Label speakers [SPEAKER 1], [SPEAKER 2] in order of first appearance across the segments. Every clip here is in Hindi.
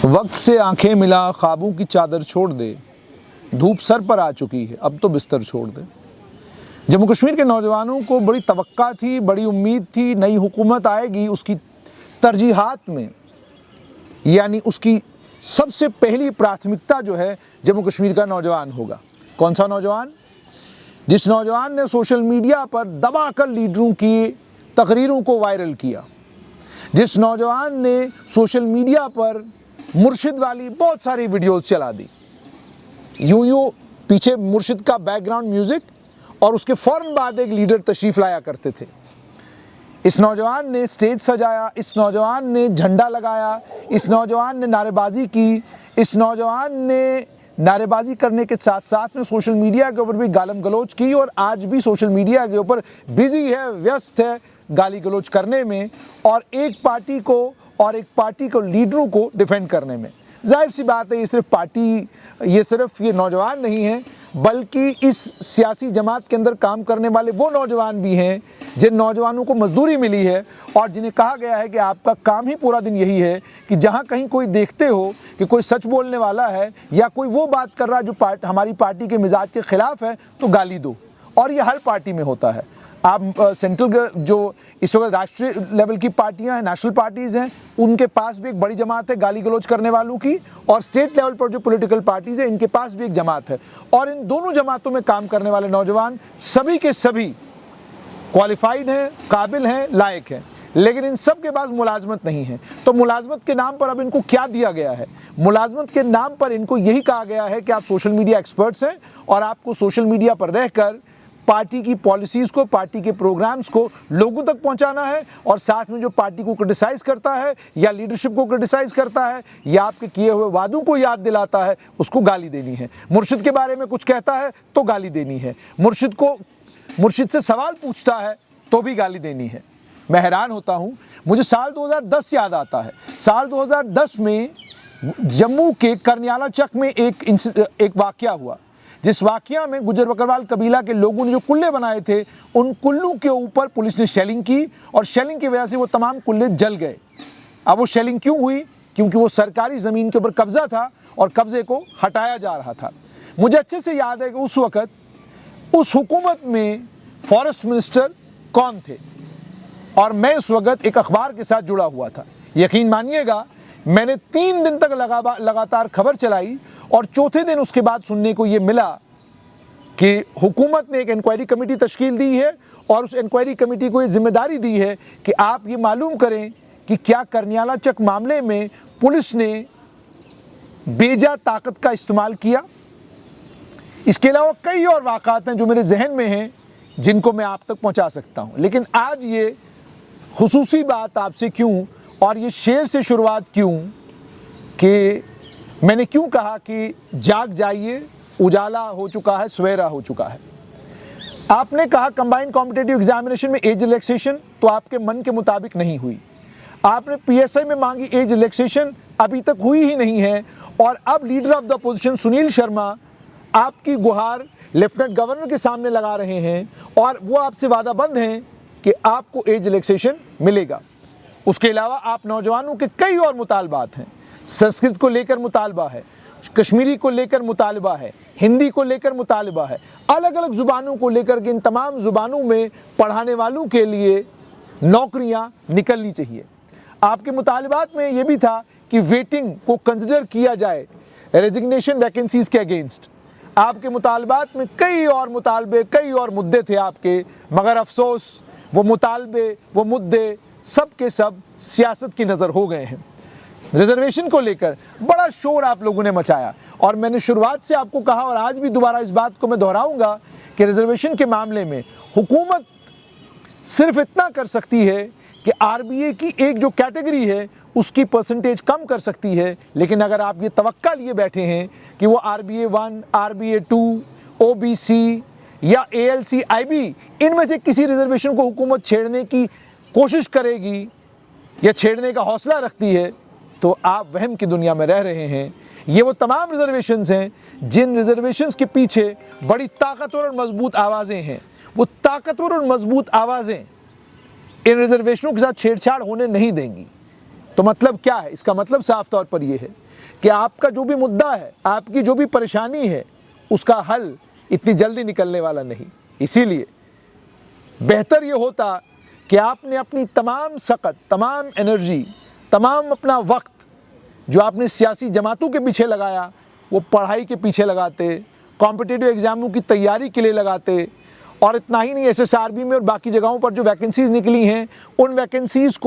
[SPEAKER 1] वक्त से आंखें मिला, ख्वाबों की चादर छोड़ दे, धूप सर पर आ चुकी है, अब तो बिस्तर छोड़ दे। जम्मू कश्मीर के नौजवानों को बड़ी तवक्का थी, बड़ी उम्मीद थी, नई हुकूमत आएगी, उसकी तरजीहात में यानी उसकी सबसे पहली प्राथमिकता जो है जम्मू कश्मीर का नौजवान होगा। कौन सा नौजवान? जिस नौजवान ने सोशल मीडिया पर दबाकर लीडरों की तकरीरों को वायरल किया, जिस नौजवान ने सोशल मीडिया पर मुर्शिद वाली बहुत सारी वीडियोस चला दी, यूं पीछे मुर्शिद का बैकग्राउंड म्यूजिक और उसके फौरन बाद एक लीडर तशरीफ लाया करते थे। इस नौजवान ने स्टेज सजाया, इस नौजवान ने झंडा लगाया, इस नौजवान ने नारेबाजी की, इस नौजवान ने नारेबाजी करने के साथ साथ में सोशल मीडिया के ऊपर भी गालम गलोच की और आज भी सोशल मीडिया के ऊपर बिजी है, व्यस्त है गाली गलोच करने में और एक पार्टी को लीडरों को डिफेंड करने में। जाहिर सी बात है ये सिर्फ ये नौजवान नहीं है, बल्कि इस सियासी जमात के अंदर काम करने वाले वो नौजवान भी हैं जिन नौजवानों को मजदूरी मिली है और जिन्हें कहा गया है कि आपका काम ही पूरा दिन यही है कि जहां कहीं कोई देखते हो कि कोई सच बोलने वाला है या कोई वो बात कर रहा है जो हमारी पार्टी के मिजाज के खिलाफ है तो गाली दो। और ये हर पार्टी में होता है। आप सेंट्रल जो इस वक्त राष्ट्रीय लेवल की पार्टियां हैं, नेशनल पार्टीज़ हैं, उनके पास भी एक बड़ी जमात है गाली गलौज करने वालों की, और स्टेट लेवल पर जो पॉलिटिकल पार्टीज़ हैं इनके पास भी एक जमात है। और इन दोनों जमातों में काम करने वाले नौजवान सभी के सभी क्वालिफाइड हैं, काबिल हैं, लायक हैं, लेकिन इन सब के पास मुलाजमत नहीं है। तो मुलाजमत के नाम पर अब इनको क्या दिया गया है? मुलाजमत के नाम पर इनको यही कहा गया है कि आप सोशल मीडिया एक्सपर्ट्स हैं और आपको सोशल मीडिया पर रहकर पार्टी की पॉलिसीज़ को, पार्टी के प्रोग्राम्स को लोगों तक पहुंचाना है और साथ में जो पार्टी को क्रिटिसाइज़ करता है या लीडरशिप को क्रिटिसाइज़ करता है या आपके किए हुए वादों को याद दिलाता है उसको गाली देनी है। मुर्शिद के बारे में कुछ कहता है तो गाली देनी है, मुर्शिद से सवाल पूछता है तो भी गाली देनी है। मैं हैरान होता हूँ, मुझे साल 2010 याद आता है। साल 2010 में जम्मू के करनियाला चक में एक वाक़या हुआ, जिस वाक़या में गुज्जर बकरवाल कबीला के लोगों ने जो कुल्ले बनाए थे उन कुल्लों के ऊपर पुलिस ने शेलिंग की और शेलिंग की वजह से वो तमाम कुल्ले जल गए। अब वो शेलिंग क्यों हुई? क्योंकि वो सरकारी ज़मीन के ऊपर कब्ज़ा था और कब्ज़े को हटाया जा रहा था। मुझे अच्छे से याद है कि उस वक़्त उस हुकूमत में फॉरेस्ट मिनिस्टर कौन थे और मैं उस वक़्त एक अखबार के साथ जुड़ा हुआ था। यकीन मानिएगा, मैंने 3 दिन तक लगातार खबर चलाई और चौथे दिन उसके बाद सुनने को ये मिला कि हुकूमत ने एक इंक्वायरी कमेटी तश्कील दी है और उस इंक्वायरी कमेटी को ये जिम्मेदारी दी है कि आप ये मालूम करें कि क्या करनियाला चक मामले में पुलिस ने बेजा ताकत का इस्तेमाल किया। इसके अलावा कई और वाक़ात हैं जो मेरे जहन में हैं जिनको मैं आप तक पहुंचा सकता हूं, लेकिन आज ये खुसूसी बात आपसे क्यों और ये शेर से शुरुआत क्यों कि मैंने क्यों कहा कि जाग जाइए, उजाला हो चुका है, सवेरा हो चुका है। आपने कहा कंबाइंड कॉम्पिटिटिव एग्जामिनेशन में एज रिलैक्सेशन तो आपके मन के मुताबिक नहीं हुई। आपने पीएसआई में मांगी एज रिलैक्सेशन, अभी तक हुई ही नहीं है। और अब leader of the opposition Sunil Sharma आपकी गुहार लेफ्टिनेंट गवर्नर के सामने लगा रहे हैं और वो आपसे वादाबंद हैं कि आपको एज रिलैक्सेशन मिलेगा। उसके अलावा आप नौजवानों के कई और मुतालबात हैं। संस्कृत को लेकर मुतालबा है, कश्मीरी को लेकर मुतालबा है, हिंदी को लेकर मुतालबा है, अलग अलग ज़ुबानों को लेकर के इन तमाम ज़ुबानों में पढ़ाने वालों के लिए नौकरियां निकलनी चाहिए। आपके मुतालबात में ये भी था कि वेटिंग को कंसिडर किया जाए रेजिग्नेशन वैकेंसीज़ के अगेंस्ट। आपके मुतालबात में कई और मुद्दे थे आपके, मगर अफसोस वो मुतालबे, वो मुद्दे सब के सब सियासत की नज़र हो गए हैं। रिजर्वेशन को लेकर बड़ा शोर आप लोगों ने मचाया और मैंने शुरुआत से आपको कहा और आज भी दोबारा इस बात को मैं दोहराऊंगा कि रिजर्वेशन के मामले में हुकूमत सिर्फ इतना कर सकती है कि आरबीए की एक जो कैटेगरी है उसकी परसेंटेज कम कर सकती है, लेकिन अगर आप ये तवक्का लिए बैठे हैं कि वो आरबीए 1, आरबीए 2, ओबीसी या एएलसी, आईबी इनमें से किसी रिजर्वेशन को हुकूमत छेड़ने की कोशिश करेगी या छेड़ने का हौसला रखती है तो आप वहम की दुनिया में रह रहे हैं। ये वो तमाम रिजर्वेशंस हैं जिन रिजर्वेशंस के पीछे बड़ी ताकतवर और मजबूत आवाज़ें हैं। वो ताकतवर और मजबूत आवाज़ें इन रिजर्वेशनों के साथ छेड़छाड़ होने नहीं देंगी। तो मतलब क्या है? इसका मतलब साफ तौर पर यह है कि आपका जो भी मुद्दा है, आपकी जो भी परेशानी है, उसका हल इतनी जल्दी निकलने वाला नहीं। इसीलिए बेहतर ये होता कि आपने अपनी तमाम सकत, तमाम एनर्जी, तमाम अपना वक्त जो आपने सियासी जमातों के पीछे लगाया, वो पढ़ाई के पीछे लगाते, कॉम्पिटिटिव एग्जामों की तैयारी के लिए लगाते। और इतना ही नहीं, SSRB में और बाकी जगहों पर जो वैकेंसीज़ निकली हैं, उन वैकेंसीज़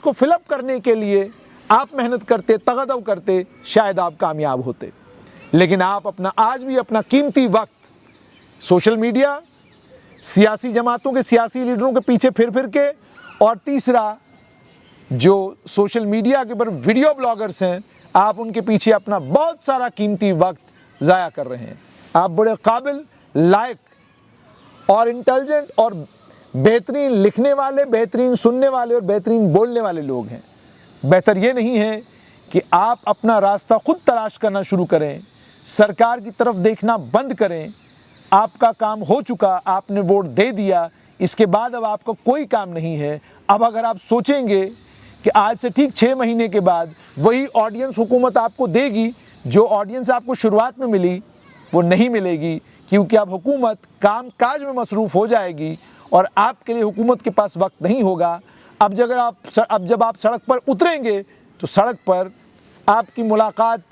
[SPEAKER 1] को फिलअप करने के लिए आप मेहनत करते, तगदव करते, शायद आप कामयाब होते। लेकिन आप आज भी अपना कीमती वक्त सोशल मीडिया, सियासी जमातों के सियासी लीडरों के पीछे फिर के, और तीसरा जो सोशल मीडिया के ऊपर वीडियो ब्लॉगर्स हैं, आप उनके पीछे अपना बहुत सारा कीमती वक्त ज़ाया कर रहे हैं। आप बड़े काबिल, लायक और इंटेलिजेंट और बेहतरीन लिखने वाले, बेहतरीन सुनने वाले और बेहतरीन बोलने वाले लोग हैं। बेहतर ये नहीं है कि आप अपना रास्ता खुद तलाश करना शुरू करें, सरकार की तरफ देखना बंद करें। आपका काम हो चुका, आपने वोट दे दिया, इसके बाद अब आपका कोई काम नहीं है। अब अगर आप सोचेंगे कि आज से ठीक 6 महीने के बाद वही ऑडियंस हुकूमत आपको देगी, जो ऑडियंस आपको शुरुआत में मिली, वो नहीं मिलेगी, क्योंकि अब हुकूमत काम काज में मसरूफ़ हो जाएगी और आपके लिए हुकूमत के पास वक्त नहीं होगा। अब जब आप सड़क पर उतरेंगे तो सड़क पर आपकी मुलाकात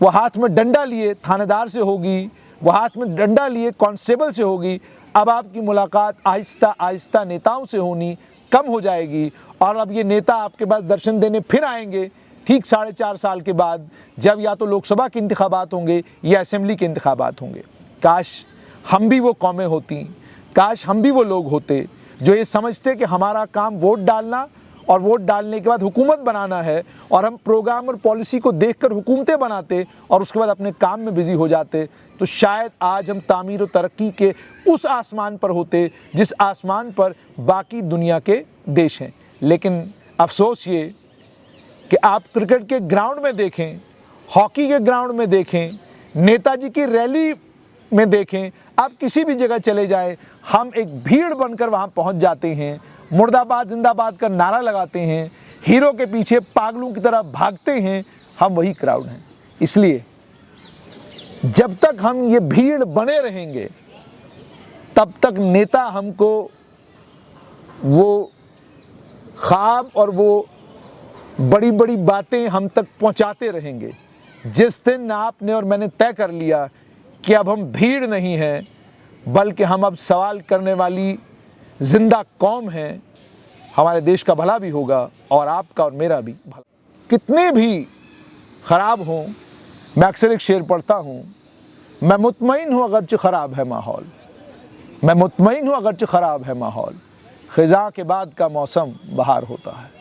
[SPEAKER 1] वो हाथ में डंडा लिए थानेदार से होगी, वो हाथ में डंडा लिए कांस्टेबल से होगी। अब आपकी मुलाकात आहिस्ता आहिस्ता नेताओं से होनी कम हो जाएगी, और अब ये नेता आपके पास दर्शन देने फिर आएंगे ठीक 4.5 साल के बाद, जब या तो लोकसभा के इंतखाबात होंगे या असेंबली के इंतखाबात होंगे। काश हम भी वो कौमें होती, काश हम भी वो लोग होते जो ये समझते कि हमारा काम वोट डालना और वोट डालने के बाद हुकूमत बनाना है, और हम प्रोग्राम और पॉलिसी को देखकर हुकूमतें बनाते और उसके बाद अपने काम में बिजी हो जाते, तो शायद आज हम तामीर और तरक्की के उस आसमान पर होते जिस आसमान पर बाकी दुनिया के देश हैं। लेकिन अफसोस ये कि आप क्रिकेट के ग्राउंड में देखें, हॉकी के ग्राउंड में देखें, नेताजी की रैली में देखें, आप किसी भी जगह चले जाएं, हम एक भीड़ बनकर वहाँ पहुँच जाते हैं, मुर्दाबाद जिंदाबाद का नारा लगाते हैं, हीरो के पीछे पागलों की तरह भागते हैं। हम वही क्राउड हैं। इसलिए जब तक हम ये भीड़ बने रहेंगे, तब तक नेता हमको वो ख्वाब और वो बड़ी बड़ी बातें हम तक पहुंचाते रहेंगे। जिस दिन आपने और मैंने तय कर लिया कि अब हम भीड़ नहीं हैं, बल्कि हम अब सवाल करने वाली जिंदा कौम हैं, हमारे देश का भला भी होगा और आपका और मेरा भी भला। कितने भी ख़राब हों, मैं अक्सर एक शेर पढ़ता हूँ, मैं मुतमईन हूँ अगरचे ख़राब है माहौल, मैं मुतमईन हूँ अगरचे ख़राब है माहौल, ख़िज़ा के बाद का मौसम बहार होता है।